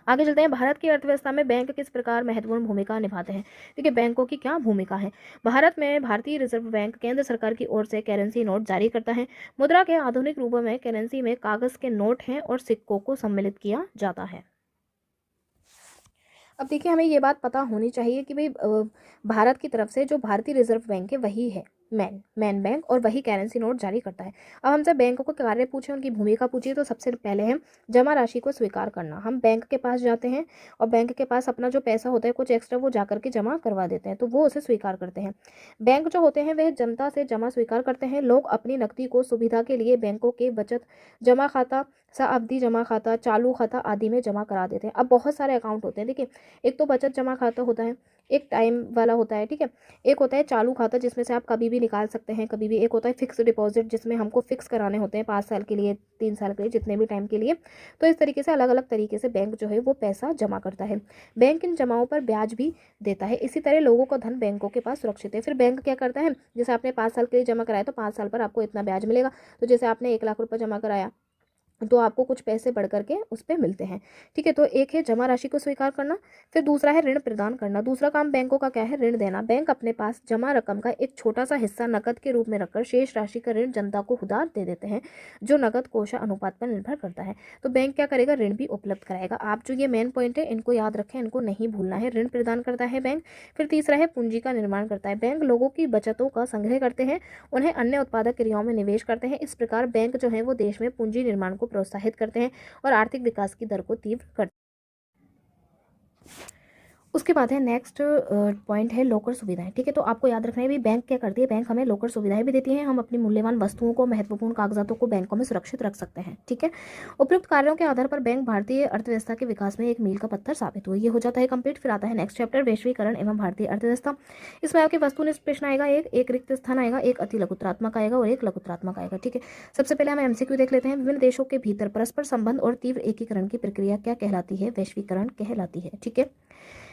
आगे चलते हैं, भारत की अर्थव्यवस्था में बैंक किस प्रकार महत्वपूर्ण भूमिका निभाते हैं। देखिए बैंकों की क्या भूमिका है। भारत में भारतीय रिजर्व बैंक केंद्र सरकार की ओर से करेंसी नोट जारी करता है। मुद्रा के आधुनिक रूपों में करेंसी में कागज के नोट हैं और सिक्कों को सम्मिलित किया जाता है। अब देखिए हमें ये बात पता होनी चाहिए कि भाई भारत की तरफ से जो भारतीय रिजर्व बैंक है वही है मेन बैंक, और वही करेंसी नोट जारी करता है। अब हमसे बैंकों को कार्य पूछे, उनकी भूमिका पूछिए, तो सबसे पहले है जमा राशि को स्वीकार करना। हम बैंक के पास जाते हैं और बैंक के पास अपना जो पैसा होता है कुछ एक्स्ट्रा वो जाकर के जमा करवा देते हैं, तो वो उसे स्वीकार करते हैं। बैंक जो होते हैं वह जनता से जमा स्वीकार करते हैं। लोग अपनी नकदी को सुविधा के लिए बैंकों के बचत जमा खाता, सावधि जमा खाता, चालू खाता आदि में जमा करा देते हैं। अब बहुत सारे अकाउंट होते हैं। देखिए एक तो बचत जमा खाता होता है, एक टाइम वाला होता है, ठीक है, एक होता है चालू खाता जिसमें से आप कभी भी निकाल सकते हैं कभी भी, एक होता है फिक्स डिपॉजिट जिसमें हमको फिक्स कराने होते हैं 5 साल के लिए, 3 साल के लिए, जितने भी टाइम के लिए। तो इस तरीके से अलग अलग तरीके से बैंक जो है वो पैसा जमा करता है। बैंक इन जमाओं पर ब्याज भी देता है। इसी तरह लोगों का धन बैंकों के पास सुरक्षित है। फिर बैंक क्या करता है, जैसे आपने 5 साल के लिए जमा कराया तो 5 साल पर आपको इतना ब्याज मिलेगा। तो जैसे आपने 1 लाख रुपये जमा कराया तो आपको कुछ पैसे बढ़ करके उस पर मिलते हैं। ठीक है, तो एक है जमा राशि को स्वीकार करना। फिर दूसरा है ऋण प्रदान करना। दूसरा काम बैंकों का क्या है, ऋण देना। बैंक अपने पास जमा रकम का एक छोटा सा हिस्सा नकद के रूप में रखकर शेष राशि का ऋण जनता को उधार दे देते हैं, जो नकद कोषा अनुपात पर निर्भर करता है। तो बैंक क्या करेगा, ऋण भी उपलब्ध कराएगा। आप जो ये मेन पॉइंट है इनको याद रखें, इनको नहीं भूलना है। ऋण प्रदान करता है बैंक। फिर तीसरा है पूंजी का निर्माण करता है। बैंक लोगों की बचतों का संग्रह करते हैं, उन्हें अन्य उत्पादक क्रियाओं में निवेश करते हैं। इस प्रकार बैंक जो है वो देश में पूंजी निर्माण को प्रोत्साहित करते हैं और आर्थिक विकास की दर को तीव्र करते हैं। उसके बाद है नेक्स्ट पॉइंट है लोकर सुविधाएं। ठीक है, तो आपको याद रखना है भी बैंक क्या करती है, बैंक हमें लोकर सुविधाएं भी देती है। हम अपनी मूल्यवान वस्तुओं को, महत्वपूर्ण कागजातों को बैंकों में सुरक्षित रख सकते हैं। ठीक है, उपयुक्त कार्यों के आधार पर बैंक भारतीय अर्थव्यवस्था के विकास में एक मील का पत्थर साबित हुए। ये हो जाता है कंप्लीट। फिर आता है नेक्स्ट चैप्टर, वैश्वीकरण एवं भारतीय अर्थव्यवस्था। इसमें आपके वस्तुनिष्ठ प्रश्न आएगा, एक रिक्त स्थान आएगा, एक अति लघुत्रात्मक आएगा और एक लघुत्रात्मक आएगा। ठीक है, सबसे पहले हम एमसीक्यू देख लेते हैं। विभिन्न देशों के भीतर परस्पर संबंध और तीव्र एकीकरण की प्रक्रिया क्या कहलाती है, वैश्वीकरण कहलाती है। ठीक है,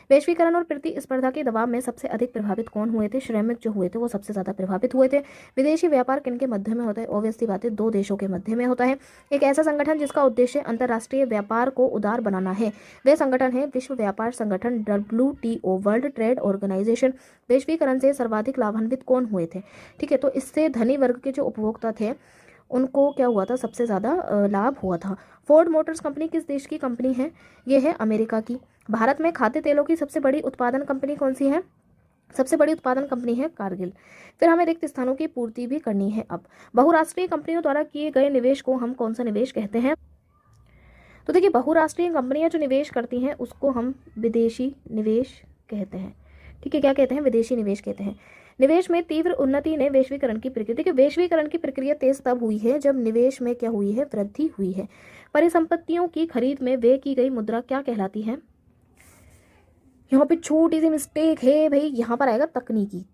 वैश्वीकरण और प्रतिस्पर्धा के दबाव में सबसे अधिक प्रभावित कौन हुए थे, श्रमिक जो हुए थे वो सबसे ज्यादा प्रभावित हुए थे। विदेशी व्यापार किन के मध्य में होता है, ऑब्वियसली बात है 2 देशों के मध्य में होता है। एक ऐसा संगठन जिसका उद्देश्य अंतर्राष्ट्रीय व्यापार को उदार बनाना है, वह संगठन है विश्व व्यापार संगठन, WTO, वर्ल्ड ट्रेड ऑर्गेनाइजेशन। वैश्वीकरण से सर्वाधिक लाभान्वित कौन हुए थे। ठीक है, तो इससे धनी वर्ग के जो उपभोक्ता थे उनको क्या हुआ था, सबसे ज़्यादा लाभ हुआ था। फोर्ड मोटर्स कंपनी किस देश की कंपनी है, ये है अमेरिका की। भारत में खाद्य तेलों की सबसे बड़ी उत्पादन कंपनी कौन सी है, सबसे बड़ी उत्पादन कंपनी है कारगिल। फिर हमें रिक्त स्थानों की पूर्ति भी करनी है। अब बहुराष्ट्रीय कंपनियों द्वारा किए गए निवेश को हम कौन सा निवेश कहते हैं। तो देखिए बहुराष्ट्रीय कंपनियां जो निवेश करती हैं उसको हम विदेशी निवेश कहते हैं। ठीक है, क्या कहते हैं, विदेशी निवेश कहते हैं। निवेश में तीव्र उन्नति ने वैश्वीकरण की प्रक्रिया, देखिए वैश्वीकरण की प्रक्रिया तेज तब हुई है जब निवेश में क्या हुई है, वृद्धि हुई है। परिसंपत्तियों की खरीद में व्यय की गई मुद्रा क्या कहलाती है। यहाँ पे छोटी सी मिस्टेक है भाई, यहाँ पर आएगा तकनीकी।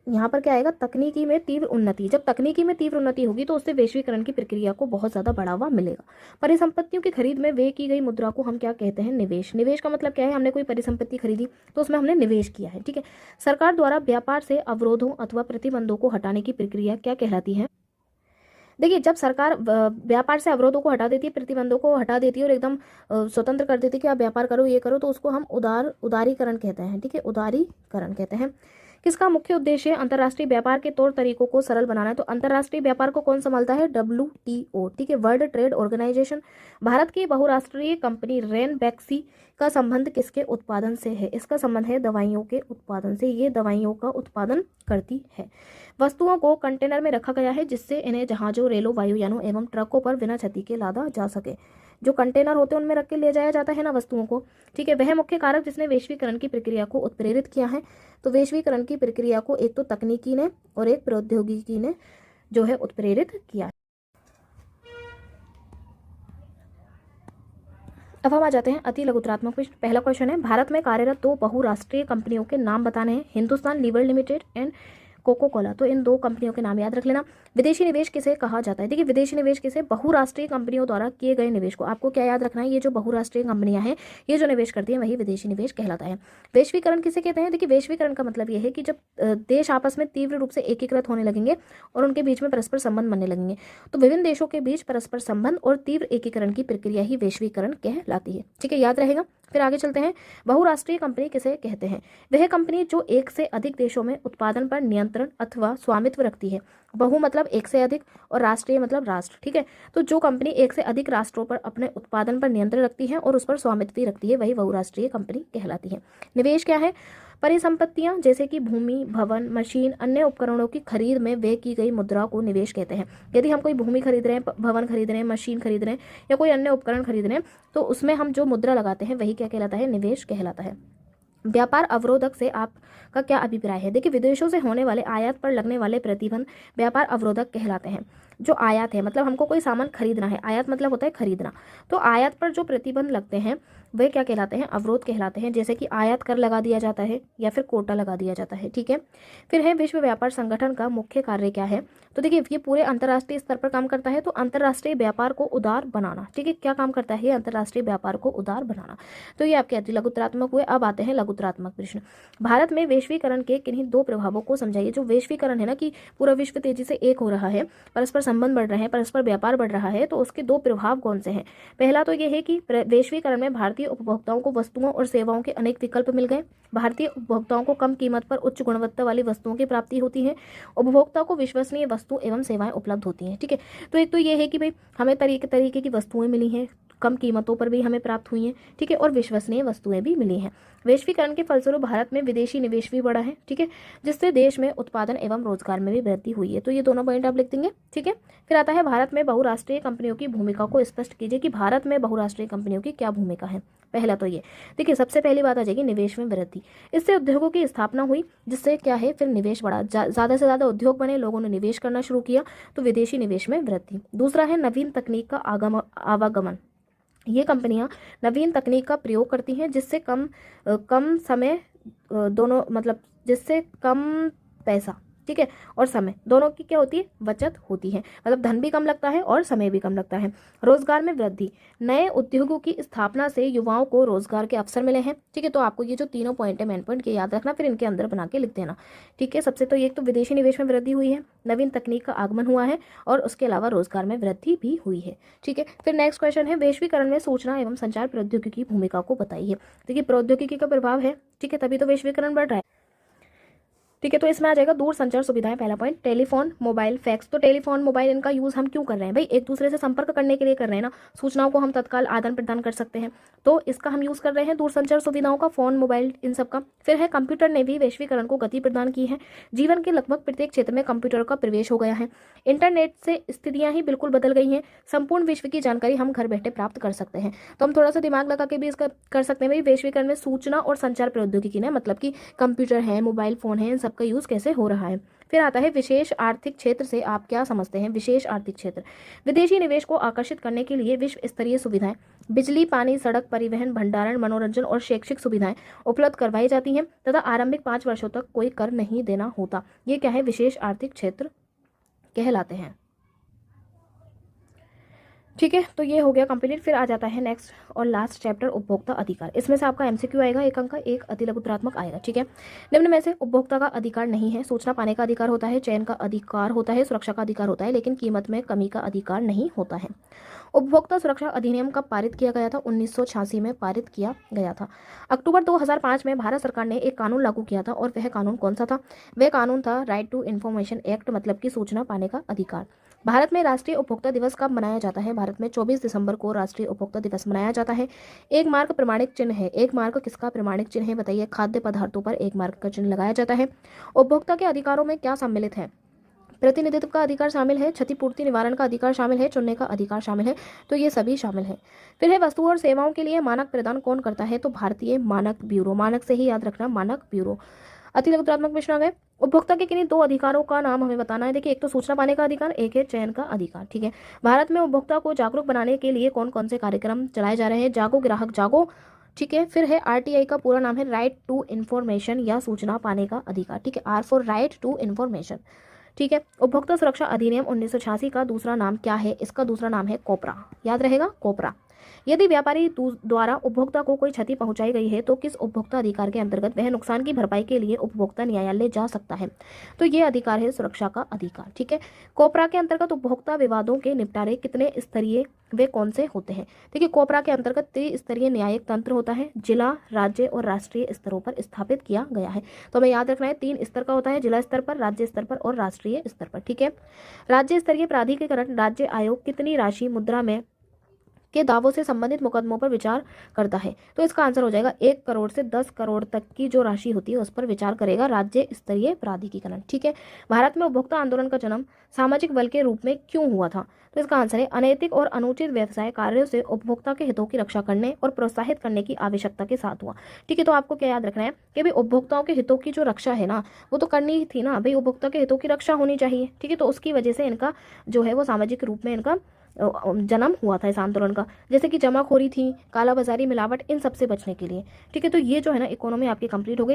यहाँ पर क्या आएगा, तकनीकी में तीव्र उन्नति। जब तकनीकी में तीव्र उन्नति होगी तो उससे वैश्वीकरण की प्रक्रिया को बहुत ज्यादा बढ़ावा मिलेगा। परिसंपत्तियों की खरीद में व्यय की गई मुद्रा को हम क्या कहते हैं, निवेश। निवेश का मतलब क्या है, हमने कोई परिसंपत्ति खरीदी तो उसमें हमने निवेश किया है। ठीक है, सरकार द्वारा व्यापार से अवरोधों अथवा प्रतिबंधों को हटाने की प्रक्रिया क्या कहलाती है। देखिए जब सरकार व्यापार से अवरोधों को हटा देती है, प्रतिबंधों को हटा देती है और एकदम स्वतंत्र कर देती है कि आप व्यापार करो, ये करो, तो उसको हम उदारीकरण कहते हैं। ठीक है, उदारीकरण कहते हैं। किसका मुख्य उद्देश्य अंतर्राष्ट्रीय व्यापार के तौर तरीकों को सरल बनाना है। तो अंतर्राष्ट्रीय व्यापार को कौन संभालता है, WTO। ठीक है, वर्ल्ड ट्रेड ऑर्गेनाइजेशन। भारत की बहुराष्ट्रीय कंपनी रेनबैक्सी का संबंध किसके उत्पादन से है, इसका संबंध है दवाइयों के उत्पादन से। ये दवाइयों का उत्पादन करती है। वस्तुओं को कंटेनर में रखा गया है जिससे इन्हें जहाजों, रेलों, वायुयानों एवं ट्रकों पर बिना क्षति के लादा जा सके। जो कंटेनर होते हैं उनमें रख के ले जाया जाता है ना वस्तुओं को। ठीक है, वह मुख्य कारक जिसने वैश्वीकरण की प्रक्रिया को उत्प्रेरित किया है। तो वैश्वीकरण की प्रक्रिया को एक तो तकनीकी ने और एक प्रौद्योगिकी ने जो है उत्प्रेरित किया है। अब हम आ जाते हैं अति लघुत्रात्मक प्रश्न। पहला क्वेश्चन है, भारत में कार्यरत 2 बहुराष्ट्रीय कंपनियों के नाम बताने हैं। Hindustan Lever Limited and Coca Cola. तो इन 2 कंपनियों के नाम याद रख लेना। विदेशी निवेश किसे कहा जाता है? देखिए विदेशी निवेश किसे, बहुराष्ट्रीय कंपनियों द्वारा किए गए निवेश को। आपको क्या याद रखना है, ये जो बहुराष्ट्रीय कंपनियां हैं ये जो निवेश करती हैं वही विदेशी निवेश कहलाता है। वैश्वीकरण किसे कहते हैं? देखिए वैश्वीकरण का मतलब ये है कि जब देश आपस में तीव्र रूप से एकीकृत होने लगेंगे और उनके बीच में परस्पर संबंध बनने लगेंगे, तो विभिन्न देशों के बीच परस्पर संबंध और तीव्र एकीकरण की प्रक्रिया ही वैश्वीकरण कहलाती है। ठीक है, याद रहेगा। फिर आगे चलते हैं। बहुराष्ट्रीय कंपनी किसे कहते हैं? वह कंपनी जो एक से अधिक देशों में उत्पादन पर नियंत्रण अथवा स्वामित्व रखती है। बहु मतलब एक से अधिक और राष्ट्रीय मतलब राष्ट्र। ठीक है, तो जो कंपनी एक से अधिक राष्ट्रों पर अपने उत्पादन पर नियंत्रण रखती है और उस पर स्वामित्व भी रखती है वही बहुराष्ट्रीय कंपनी कहलाती है। निवेश क्या है? परिसंपत्तियां जैसे कि भूमि, भवन, मशीन, अन्य उपकरणों की खरीद में व्यय की गई मुद्रा को निवेश कहते हैं। यदि हम कोई भूमि खरीद रहे हैं, भवन खरीद रहे हैं, मशीन खरीद रहे हैं या कोई अन्य उपकरण खरीद रहे हैं, तो उसमें हम जो मुद्रा लगाते हैं वही क्या कहलाता है? निवेश कहलाता है। व्यापार अवरोधक से आपका क्या अभिप्राय है? देखिए विदेशों से होने वाले आयात पर लगने वाले प्रतिबंध व्यापार अवरोधक कहलाते हैं। जो आयात है मतलब हमको कोई सामान खरीदना है, आयात मतलब होता है खरीदना, तो आयात पर जो प्रतिबंध लगते हैं वे क्या कहलाते हैं? अवरोध कहलाते हैं। जैसे कि आयात कर लगा दिया जाता है या फिर कोटा लगा दिया जाता है। ठीक है, फिर है विश्व व्यापार संगठन का मुख्य कार्य क्या है? तो देखिए ये पूरे अंतर्राष्ट्रीय स्तर पर काम करता है, तो अंतर्राष्ट्रीय व्यापार को उदार बनाना। ठीक है, क्या काम करता है ये? अंतर्राष्ट्रीय व्यापार को उदार बनाना। तो ये आपके अति लघुतरात्मक हुए। अब आते हैं लघुतरात्मक प्रश्न। भारत में वैश्वीकरण के किन्हीं 2 प्रभावों को समझाइए। जो वैश्वीकरण है ना कि पूरा विश्व तेजी से एक हो रहा है, परस्पर संबंध बढ़ रहे हैं, परस्पर व्यापार बढ़ रहा है, तो उसके 2 प्रभाव कौन से हैं? पहला तो ये है कि वैश्वीकरण में भारतीय उपभोक्ताओं को वस्तुओं और सेवाओं के अनेक विकल्प मिल गए। भारतीय उपभोक्ताओं को कम कीमत पर उच्च गुणवत्ता वाली वस्तुओं की प्राप्ति होती है। उपभोक्ता को विश्वसनीय वस्तु एवं सेवाएं उपलब्ध होती हैं। ठीक है, तो एक तो ये है कि भाई हमें तरीके की वस्तुएं मिली हैं, कम कीमतों पर भी हमें प्राप्त हुई हैं। ठीक है, और विश्वसनीय वस्तुएं भी मिली हैं। वैश्वीकरण के फलस्वरूप भारत में विदेशी निवेश भी बढ़ा है। ठीक है, जिससे देश में उत्पादन एवं रोजगार में भी वृद्धि हुई है। तो ये दोनों पॉइंट आप लिख देंगे। ठीक है, फिर आता है भारत में बहुराष्ट्रीय कंपनियों की भूमिका को स्पष्ट कीजिए कि भारत में बहुराष्ट्रीय कंपनियों की क्या भूमिका है। पहला तो ये देखिए, सबसे पहली बात आ जाएगी निवेश में वृद्धि। इससे उद्योगों की स्थापना हुई, जिससे क्या है फिर निवेश बढ़ा, ज़्यादा से ज़्यादा उद्योग बने, लोगों ने निवेश करना शुरू किया, तो विदेशी निवेश में वृद्धि। दूसरा है नवीन तकनीक का आवागमन। ये कंपनियां नवीन तकनीक का प्रयोग करती हैं, जिससे कम समय दोनों मतलब जिससे कम पैसा, ठीक है, और समय दोनों की क्या होती है? बचत होती है। मतलब धन भी कम लगता है और समय भी कम लगता है। रोजगार में वृद्धि, नए उद्योगों की स्थापना से युवाओं को रोजगार के अवसर मिले हैं। ठीक है, तो आपको ये जो तीनों पॉइंट है मेन पॉइंट के याद रखना, फिर इनके अंदर बना के लिख देना। ठीक है, सबसे तो ये तो विदेशी निवेश में वृद्धि हुई है, नवीन तकनीक का आगमन हुआ है और उसके अलावा रोजगार में वृद्धि भी हुई है। ठीक है, फिर नेक्स्ट क्वेश्चन है वैश्वीकरण में सूचना एवं संचार प्रौद्योगिकी की भूमिका को बताइए। देखिए प्रौद्योगिकी का प्रभाव है, ठीक है, तभी तो वैश्वीकरण बढ़ रहा है। ठीक है, तो इसमें आ जाएगा दूर संचार सुविधाएं। पहला पॉइंट टेलीफोन, मोबाइल, फैक्स। तो टेलीफोन, मोबाइल, इनका यूज़ हम क्यों कर रहे हैं भाई? एक दूसरे से संपर्क करने के लिए कर रहे हैं ना, सूचनाओं को हम तत्काल आदान प्रदान कर सकते हैं, तो इसका हम यूज़ कर रहे हैं दूर संचार सुविधाओं का, फोन, मोबाइल, इन सब का। फिर है कंप्यूटर ने भी वैश्वीकरण को गति प्रदान की है। जीवन के लगभग प्रत्येक क्षेत्र में कंप्यूटर का प्रवेश हो गया है। इंटरनेट से स्थितियाँ ही बिल्कुल बदल गई हैं। संपूर्ण विश्व की जानकारी हम घर बैठे प्राप्त कर सकते हैं। तो हम थोड़ा सा दिमाग लगा के भी इसका कर सकते हैं भाई, वैश्वीकरण में सूचना और संचार प्रौद्योगिकी ने मतलब कि कंप्यूटर है, मोबाइल फोन है, इन सबका यूज़ कैसे हो रहा है। फिर आता है विशेष आर्थिक क्षेत्र से आप क्या समझते हैं? विशेष आर्थिक क्षेत्र विदेशी निवेश को आकर्षित करने के लिए विश्व स्तरीय सुविधाएं, बिजली, पानी, सड़क, परिवहन, भंडारण, मनोरंजन और शैक्षिक सुविधाएं उपलब्ध करवाई जाती हैं तथा आरंभिक 5 वर्षों तक कोई कर नहीं देना होता। ये क्या है? विशेष आर्थिक क्षेत्र कहलाते हैं। ठीक है, तो ये हो गया कंप्लीट। फिर आ जाता है नेक्स्ट और लास्ट चैप्टर उपभोक्ता अधिकार। इसमें से आपका एमसीक्यू आएगा 1 अंक का, 1 अतिलघुत्रात्मक आएगा। ठीक है, निम्न में से उपभोक्ता का अधिकार नहीं है। सूचना पाने का अधिकार होता है, चयन का अधिकार होता है, सुरक्षा का अधिकार होता है, लेकिन कीमत में कमी का अधिकार नहीं होता है। उपभोक्ता सुरक्षा अधिनियम कब पारित किया गया था? 1986 में पारित किया गया था। अक्टूबर 2005 में भारत सरकार ने एक कानून लागू किया था और वह कानून कौन सा था? वह कानून था राइट टू इन्फॉर्मेशन एक्ट, मतलब कि सूचना पाने का अधिकार। भारत में राष्ट्रीय उपभोक्ता दिवस कब मनाया जाता है? भारत में 24 दिसंबर को राष्ट्रीय उपभोक्ता दिवस मनाया जाता है। एक मार्क प्रमाणिक चिन्ह है। एक मार्क किसका प्रमाणिक चिन्ह है बताइए? खाद्य पदार्थों पर एक मार्क का चिन्ह लगाया जाता है। उपभोक्ता के अधिकारों में क्या सम्मिलित है? प्रतिनिधित्व का अधिकार शामिल है, क्षतिपूर्ति निवारण का अधिकार शामिल है, चुनने का अधिकार शामिल है, तो ये सभी शामिल है। फिर है वस्तुओं और सेवाओं के लिए मानक प्रदान कौन करता है? तो भारतीय मानक ब्यूरो। मानक से ही याद रखना, मानक ब्यूरो। अतिलघुत्रात्मक प्रश्न आ गए। उपभोक्ता के किन्हीं 2 अधिकारों का नाम हमें बताना है। देखिए, एक तो सूचना पाने का अधिकार, एक है चयन का अधिकार। ठीक है, भारत में उपभोक्ता को जागरूक बनाने के लिए कौन कौन से कार्यक्रम चलाए जा रहे हैं? जागो ग्राहक जागो, ठीक है। फिर है आरटीआई का पूरा नाम है राइट टू इन्फॉर्मेशन या सूचना पाने का अधिकार। ठीक है, R for right to information. ठीक है। उपभोक्ता सुरक्षा अधिनियम 1986 का दूसरा नाम क्या है? इसका दूसरा नाम है कोपरा। याद रहेगा, कोपरा। यदि व्यापारी द्वारा उपभोक्ता को कोई क्षति पहुंचाई गई है तो किस उपभोक्ता अधिकार के अंतर्गत वह नुकसान की भरपाई के लिए उपभोक्ता न्यायालय जा सकता है? तो ये अधिकार है सुरक्षा का अधिकार। ठीक है। कोपरा के अंतर्गत उपभोक्ता विवादों के निपटारे कितने स्तरीय वे कौन से होते हैं? देखिए, कोपरा के अंतर्गत त्रिस्तरीय न्यायिक तंत्र होता है, जिला, राज्य और राष्ट्रीय स्तरों पर स्थापित किया गया है। तो हमें याद रखना है 3 स्तर का होता है, जिला स्तर पर, राज्य स्तर पर और राष्ट्रीय स्तर पर। ठीक है। राज्य स्तरीय प्राधिकरण राज्य आयोग कितनी राशि मुद्रा में के दावों से संबंधित मुकदमों पर विचार करता है? तो इसका आंसर हो जाएगा 1 करोड़ से 10 करोड़ तक की जो राशि होती है उस पर विचार करेगा राज्य स्तरीय प्राधिकरण। ठीक है। भारत में उपभोक्ता आंदोलन का जन्म सामाजिक बल के रूप में क्यों हुआ था? तो इसका आंसर है अनैतिक और अनुचित व्यवसाय कार्यों से उपभोक्ता के हितों की रक्षा करने और प्रोत्साहित करने की आवश्यकता के साथ हुआ। ठीक है। तो आपको क्या याद रखना है कि भाई उपभोक्ताओं के हितों की जो रक्षा है ना, वो तो करनी ही थी ना भाई, उपभोक्ता के हितों की रक्षा होनी चाहिए। ठीक है। तो उसकी वजह से इनका जो है वो सामाजिक रूप में इनका जन्म हुआ था इस आंदोलन का। जैसे कि जमाखोरी थी, कालाबाजारी, मिलावट, इन सब से बचने के लिए। ठीक है। तो ये जो है ना इकोनॉमी आपकी कंप्लीट हो गई।